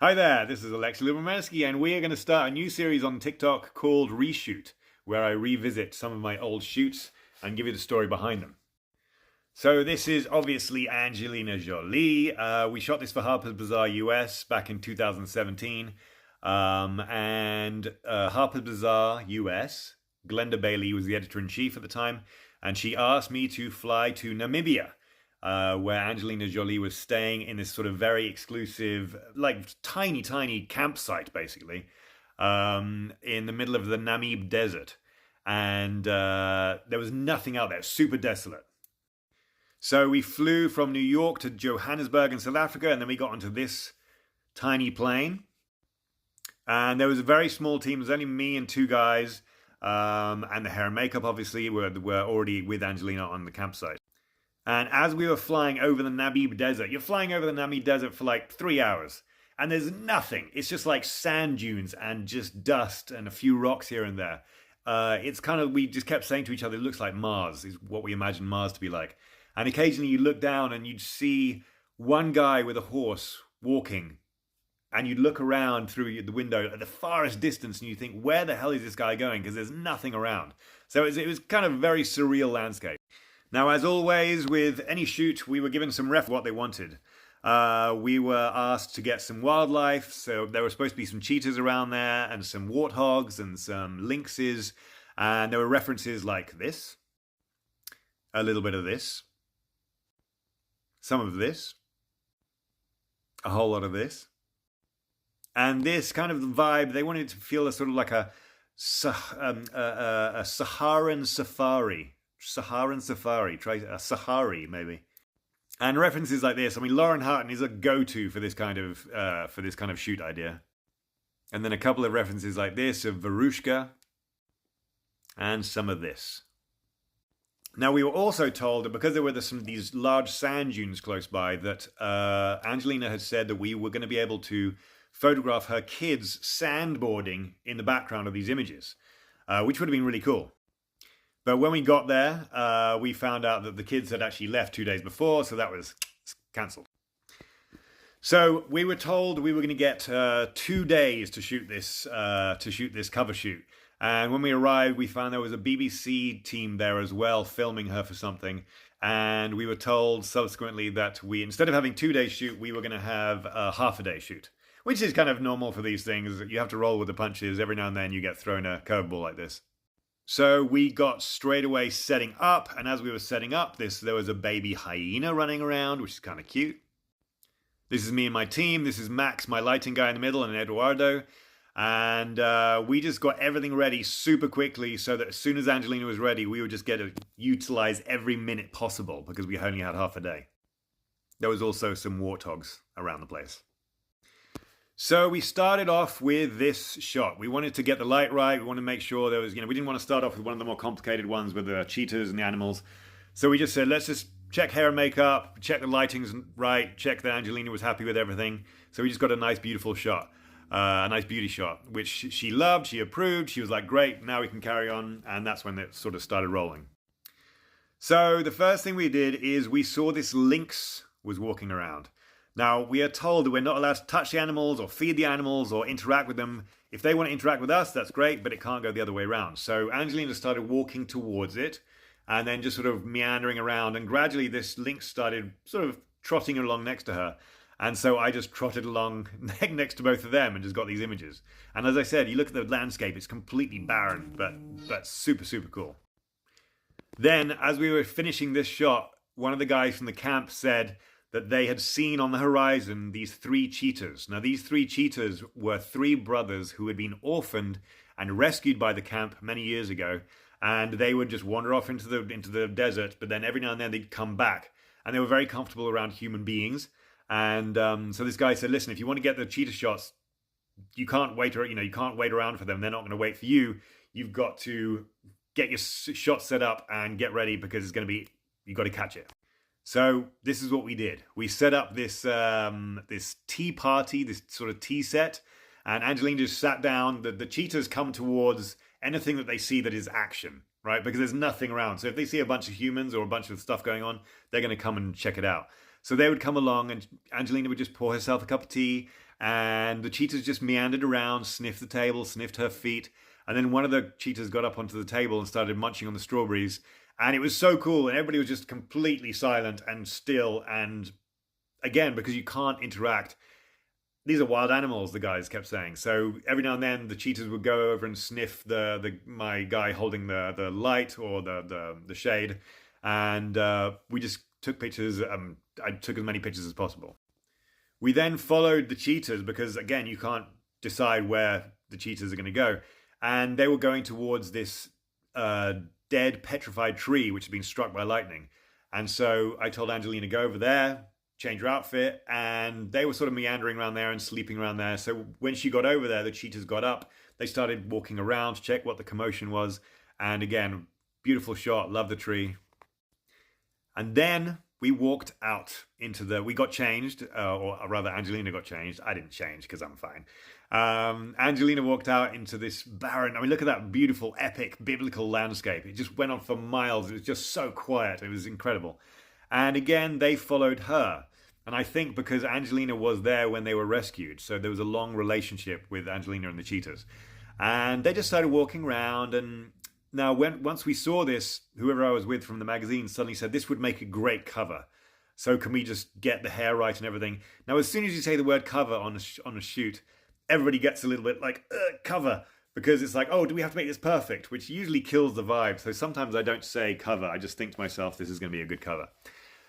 Hi there, this is alexi.lubomirski, and we are going to start a new series on TikTok called Reshoot, where I revisit some of my old shoots and give you the story behind them. So this is obviously Angelina Jolie. We shot this for Harper's Bazaar US back in 2017. Harper's Bazaar US, Glenda Bailey was the editor-in-chief at the time, and she asked me to fly to Namibia, where Angelina Jolie was staying in this sort of very exclusive, like tiny campsite, basically, in the middle of the Namib desert. And there was nothing out there, super desolate. So we flew from New York to Johannesburg in South Africa, and then we got onto this tiny plane. And there was a very small team. It was only me and two guys, and the hair and makeup, obviously, were already with Angelina on the campsite. And as we were flying over the Namib desert, you're flying over the Namib desert for like 3 hours, and there's nothing. It's just like sand dunes and just dust and a few rocks here and there. It's kind of, we just kept saying to each other, it looks like Mars, is what we imagine Mars to be like. And occasionally you look down and you'd see one guy with a horse walking, and you'd look around through the window at the farthest distance and you think, where the hell is this guy going? Because there's nothing around. So it was kind of a very surreal landscape. Now, as always, with any shoot, we were given some ref what they wanted. We were asked to get some wildlife, so there were supposed to be some cheetahs around there, and some warthogs, and some lynxes, and there were references like this, a little bit of this, some of this, a whole lot of this, and this kind of vibe. They wanted to feel a sort of like a Saharan safari. Try a Sahari maybe, and references like this. I mean, Lauren Hutton is a go-to for this kind of shoot idea, and then a couple of references like this of Varushka, and some of this. Now, we were also told that because there were these large sand dunes close by, that Angelina had said that we were going to be able to photograph her kids sandboarding in the background of these images, which would have been really cool. But when we got there, we found out that the kids had actually left 2 days before, so that was cancelled. So we were told we were going to get 2 days to shoot this cover shoot. And when we arrived, we found there was a BBC team there as well, filming her for something. And we were told subsequently that instead of having 2 days shoot, we were going to have a half a day shoot, which is kind of normal for these things. You have to roll with the punches. Every now and then you get thrown a curveball like this. So we got straight away setting up, and as we were setting up there was a baby hyena running around, which is kind of cute. This is me and my team. This is Max, my lighting guy in the middle, and Eduardo. And we just got everything ready super quickly so that as soon as Angelina was ready, we would just get to utilize every minute possible because we only had half a day. There was also some warthogs around the place. So we started off with this shot. We wanted to get the light right. We wanted to make sure there was, we didn't want to start off with one of the more complicated ones with the cheetahs and the animals. So we just said, let's just check hair and makeup, check the lighting's right, check that Angelina was happy with everything. So we just got a nice, beautiful shot, a nice beauty shot, which she loved, she approved. She was like, great, now we can carry on. And that's when it sort of started rolling. So the first thing we did is we saw this lynx was walking around. Now, we are told that we're not allowed to touch the animals or feed the animals or interact with them. If they want to interact with us, that's great, but it can't go the other way around. So Angelina started walking towards it and then just sort of meandering around. And gradually this lynx started sort of trotting along next to her. And so I just trotted along next to both of them and just got these images. And as I said, you look at the landscape, it's completely barren, but super, super cool. Then, as we were finishing this shot, one of the guys from the camp said that they had seen on the horizon these 3 cheetahs. Now, these 3 cheetahs were 3 brothers who had been orphaned and rescued by the camp many years ago, and they would just wander off into the desert, but then every now and then they'd come back, and they were very comfortable around human beings. And so this guy said, listen, if you want to get the cheetah shots, you can't wait around for them. They're not going to wait for you. You've got to get your shot set up and get ready because you've got to catch it. So this is what we did. We set up this tea party, this sort of tea set, and Angelina just sat down. The cheetahs come towards anything that they see that is action, right? Because there's nothing around. So if they see a bunch of humans or a bunch of stuff going on, they're going to come and check it out. So they would come along and Angelina would just pour herself a cup of tea And the cheetahs just meandered around, sniffed the table, sniffed her feet. And then one of the cheetahs got up onto the table and started munching on the strawberries. And it was so cool. And everybody was just completely silent and still. And again, because you can't interact, these are wild animals, the guys kept saying. So every now and then the cheetahs would go over and sniff my guy holding the light or the shade. And we just took pictures. I took as many pictures as possible. We then followed the cheetahs because, again, you can't decide where the cheetahs are going to go. And they were going towards this dead, petrified tree which had been struck by lightning. And so I told Angelina, go over there, change her outfit. And they were sort of meandering around there and sleeping around there. So when she got over there, the cheetahs got up. They started walking around to check what the commotion was. And again, beautiful shot, love the tree. And then we walked out we got changed, or rather Angelina got changed. I didn't change because I'm fine. Angelina walked out into this barren, look at that beautiful, epic, biblical landscape. It just went on for miles. It was just so quiet. It was incredible. And again, they followed her. And I think because Angelina was there when they were rescued, so there was a long relationship with Angelina and the cheetahs. And they just started walking around. And now, once we saw this, whoever I was with from the magazine suddenly said, this would make a great cover. So can we just get the hair right and everything? Now, as soon as you say the word cover on a shoot, everybody gets a little bit like, cover. Because it's like, oh, do we have to make this perfect? Which usually kills the vibe. So sometimes I don't say cover. I just think to myself, this is going to be a good cover.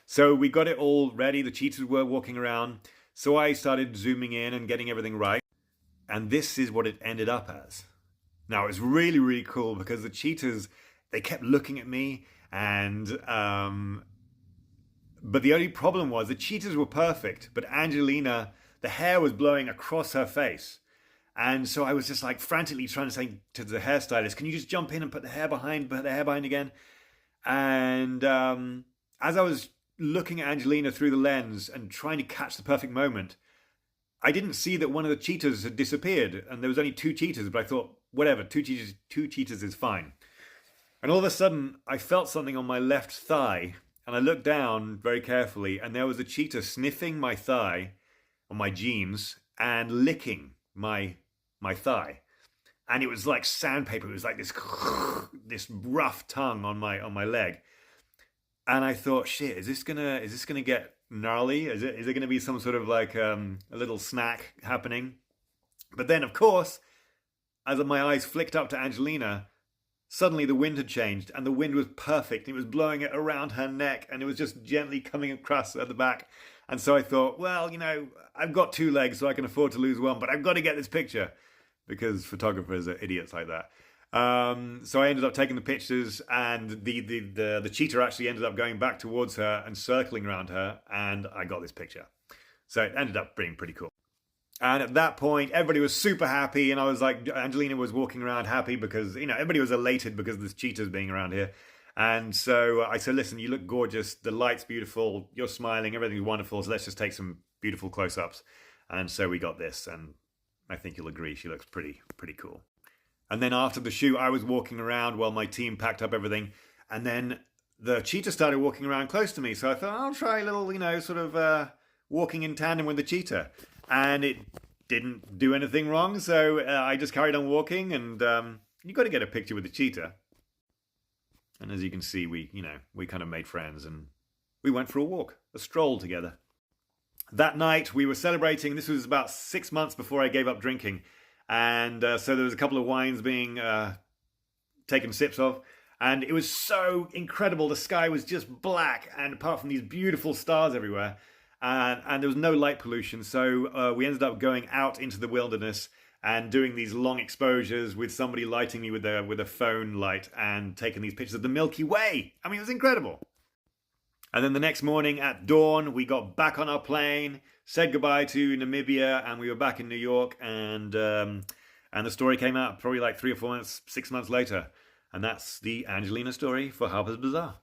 So we got it all ready. The cheetahs were walking around. So I started zooming in and getting everything right. And this is what it ended up as. Now, it's really, really cool because the cheetahs, they kept looking at me. And but the only problem was the cheetahs were perfect. But Angelina, the hair was blowing across her face. And so I was just like frantically trying to say to the hairstylist, can you just jump in and put the hair behind again? And as I was looking at Angelina through the lens and trying to catch the perfect moment, I didn't see that one of the cheetahs had disappeared. And there was only two cheetahs, but I thought, whatever, two cheetahs is fine. And all of a sudden, I felt something on my left thigh. And I looked down very carefully, and there was a cheetah sniffing my thigh, on my jeans, and licking my thigh. And it was like sandpaper. It was like this rough tongue on my leg. And I thought, shit, is this gonna get gnarly? Is it gonna be some sort of like a little snack happening? But then, of course, as my eyes flicked up to Angelina, suddenly the wind had changed, and the wind was perfect. It was blowing it around her neck, and it was just gently coming across at the back. And so I thought, well, I've got two legs, so I can afford to lose one, but I've got to get this picture, because photographers are idiots like that. So I ended up taking the pictures, and the cheetah actually ended up going back towards her and circling around her, and I got this picture. So it ended up being pretty cool. And at that point, everybody was super happy, and I was like, Angelina was walking around happy because, everybody was elated because of this cheetahs being around here. And so I said, listen, you look gorgeous, the light's beautiful, you're smiling, everything's wonderful, so let's just take some beautiful close-ups. And so we got this, and I think you'll agree, she looks pretty cool. And then after the shoot, I was walking around while my team packed up everything, and then the cheetah started walking around close to me, so I thought, I'll try a little, sort of walking in tandem with the cheetah. And it didn't do anything wrong, so I just carried on walking, and you got to get a picture with the cheetah. And as you can see, we kind of made friends, and we went for a walk, a stroll together. That night, we were celebrating. This was about 6 months before I gave up drinking, and so there was a couple of wines being taken sips of, and it was so incredible. The sky was just black, and apart from these beautiful stars everywhere, and there was no light pollution, so we ended up going out into the wilderness and doing these long exposures with somebody lighting me with a phone light and taking these pictures of the Milky Way. I mean, it was incredible. And then the next morning at dawn, we got back on our plane, said goodbye to Namibia, and we were back in New York, and the story came out probably like 3 or 4 months, 6 months later. And that's the Angelina story for Harper's Bazaar.